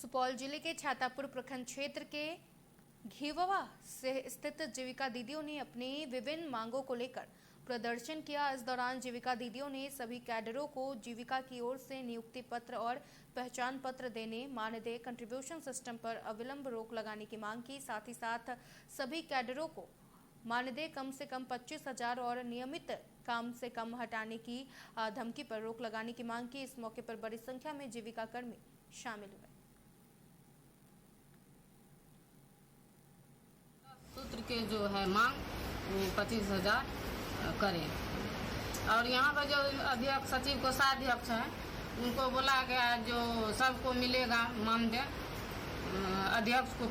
सुपौल जिले के छातापुर प्रखंड क्षेत्र के घिववा से स्थित जीविका दीदियों ने अपनी विभिन्न मांगों को लेकर प्रदर्शन किया। इस दौरान जीविका दीदियों ने सभी कैडरों को जीविका की ओर से नियुक्ति पत्र और पहचान पत्र देने, मानदेय कंट्रीब्यूशन सिस्टम पर अविलंब रोक लगाने की मांग की। साथ ही साथ सभी कैडरों को मानदेय कम से कम 25,000 और नियमित काम से कम हटाने की धमकी पर रोक लगाने की मांग की। इस मौके पर बड़ी संख्या में जीविका कर्मी शामिल हुए। सूत्र के जो है मांग 25,000 करें। और यहाँ पर जो अध्यक्ष सचिव कोषाध्यक्ष हैं उनको बोला गया जो सबको मिलेगा मानदेय। अध्यक्ष को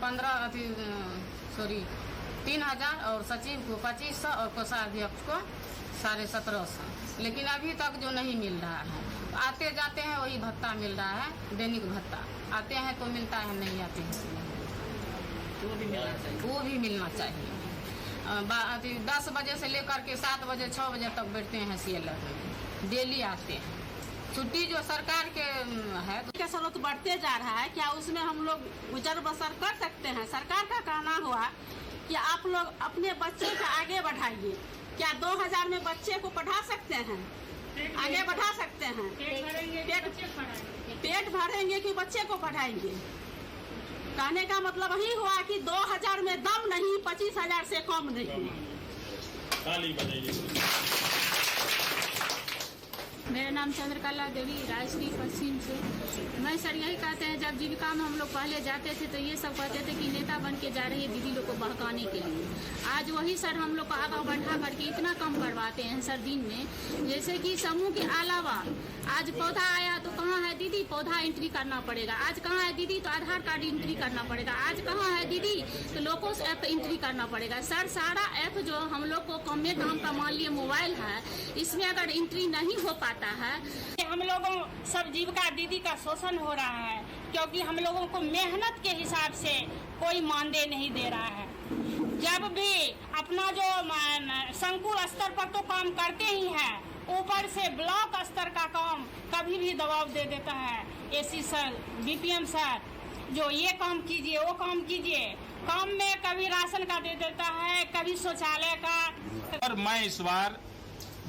3,000 और सचिव को 2,500 और कोषाध्यक्ष को 17,500, लेकिन अभी तक जो नहीं मिल रहा है। आते जाते हैं वही भत्ता मिल रहा है, दैनिक भत्ता। आते हैं तो मिलता है, नहीं आते हैं वो भी मिलना चाहिए। 10 बजे से लेकर के 7 बजे 6 बजे तक बैठते हैं सीएलआर में, डेली आते हैं। छुट्टी जो सरकार के है क्या जरूरत बढ़ते जा रहा है, क्या उसमें हम लोग गुजर बसर कर सकते हैं? सरकार का कहना हुआ कि आप लोग अपने बच्चे को आगे बढ़ाइए। क्या 2000 में बच्चे को पढ़ा सकते हैं? आगे बढ़ा सकते हैं? पेट भरेंगे कि बच्चे को पढ़ाएंगे? कहने का मतलब यही हुआ कि 2000 में दम नहीं, 25,000 से कम नहीं। मेरा नाम चंद्रकला देवी, राजश्री पश्चिम से। मैं सर यही कहते हैं, जब जीविका में हम लोग पहले जाते थे तो ये सब कहते थे कि नेता बन के जा रही है दीदी लोग को बहकाने के लिए। आज वही सर हम लोग को आगा बढ़ा करके इतना कम करवाते हैं सर दिन में। जैसे कि समूह के अलावा आज पौधा आया तो कहाँ है दीदी, पौधा एंट्री करना पड़ेगा। आज कहाँ है दीदी, तो आधार कार्ड एंट्री करना पड़ेगा। आज कहाँ है दीदी, तो लोकोस ऐप एंट्री करना पड़ेगा। सर सारा ऐप जो हम लोग को कम में कम का मान लिए मोबाइल है, इसमें अगर एंट्री नहीं हो पाता है, हम लोगों सब जीविका दीदी का शोषण हो रहा है, क्योंकि हम लोगों को मेहनत के हिसाब से कोई मानदेय नहीं दे रहा है। जब भी अपना जो संकुल स्तर पर तो काम करते ही है, ऊपर से ब्लॉक स्तर का काम कभी भी दबाव दे देता है। एसी सर, बीपीएम सर, जो ये काम कीजिए वो काम कीजिए, काम में कभी राशन का दे देता है, कभी शौचालय का। और मैं इस बार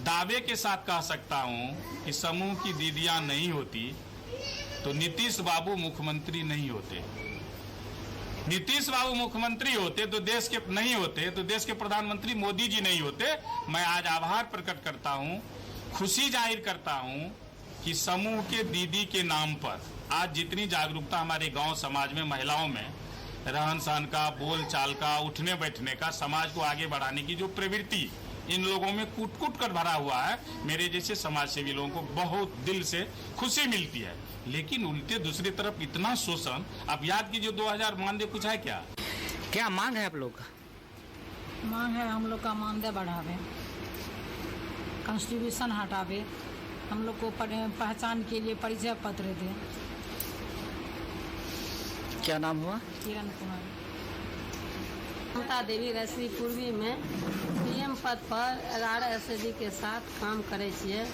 दावे के साथ कह सकता हूं कि समूह की दीदियां नहीं होती तो नीतीश बाबू मुख्यमंत्री नहीं होते। नीतीश बाबू मुख्यमंत्री होते तो देश के नहीं होते तो देश के प्रधानमंत्री मोदी जी नहीं होते। मैं आज आभार प्रकट करता हूं, खुशी जाहिर करता हूं कि समूह के दीदी के नाम पर आज जितनी जागरूकता हमारे गांव समाज में, महिलाओं में, रहन सहन का, बोल चाल का, उठने बैठने का, समाज को आगे बढ़ाने की जो प्रवृत्ति इन लोगों में कूट कूट कर भरा हुआ है, मेरे जैसे समाज सेवी लोगों को बहुत दिल से खुशी मिलती है। लेकिन उल्टे दूसरी तरफ इतना शोषण। आप याद कीजिए 2000 मानदेय कुछ है क्या मांग है आप लोग का? मांग है हम लोग का मानदेय बढ़ावे, कंट्रीब्यूशन हटावे, हम लोग को पहचान के लिए परिचय पत्र दे। क्या नाम हुआ? किरण कुमारी। ममता देवी, राजश्री पूर्वी में सीएम पद पर 11 SAD के साथ काम करे छियै।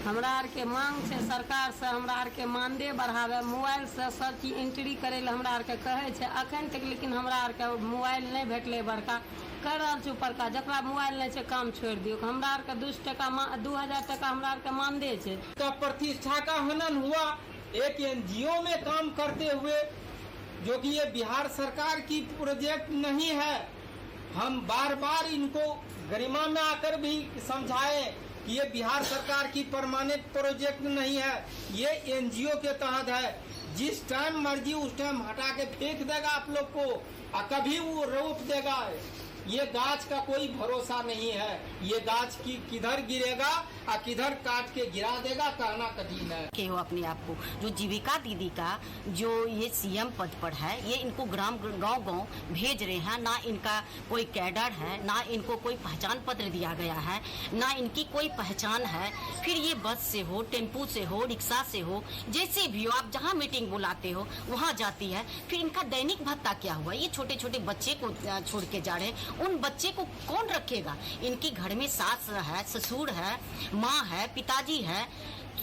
हमरा आर के मांग छै सरकार से हमरा आर के मानदेय बढ़ावे, मोबाइल से सब चीज एंट्री करे ला हमरा आर के कहे छै। अखन तक लेकिन हमरा आर के मोबाइल नहीं भेटले बड़का, कर रहल छै ऊपरका, जकरा मोबाइल नहीं छै काम छोड़ दियो। हमरा आर के 2000 टका हमरा आर के मानदेय छै। का प्रतिष्ठा का हनन हुआ एक NGO में काम करते हुए, जो कि ये बिहार सरकार की प्रोजेक्ट नहीं है। हम बार बार इनको गरिमा में आकर भी समझाए कि ये बिहार सरकार की परमानेंट प्रोजेक्ट नहीं है, ये NGO के तहत है। जिस टाइम मर्जी उस टाइम हटा के फेंक देगा आप लोग को, और कभी वो रोप देगा। ये गाछ का कोई भरोसा नहीं है, ये गाछ की किधर गिरेगा और किधर काट के गिरा देगा कहना कठिन है। के हो अपने आप को, जो जीविका दीदी का जो ये सीएम पद पर है, ये इनको गांव भेज रहे हैं। ना इनका कोई कैडर है, ना इनको कोई पहचान पत्र दिया गया है, ना इनकी कोई पहचान है। फिर ये बस से हो, टेम्पू से हो, रिक्शा से हो, जैसे भी हो, आप जहाँ मीटिंग बुलाते हो वहाँ जाती है। फिर इनका दैनिक भत्ता क्या हुआ? ये छोटे छोटे बच्चे को छोड़ के जा रहे हैं, उन बच्चे को कौन रखेगा? इनकी घर में सास है, ससुर है, माँ है, पिताजी है,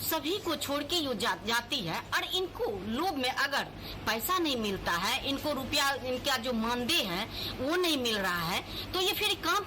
सभी को छोड़ के ये जाती है। और इनको लोभ में अगर पैसा नहीं मिलता है, इनको रुपया, इनका जो मानदेय है वो नहीं मिल रहा है, तो ये फिर काम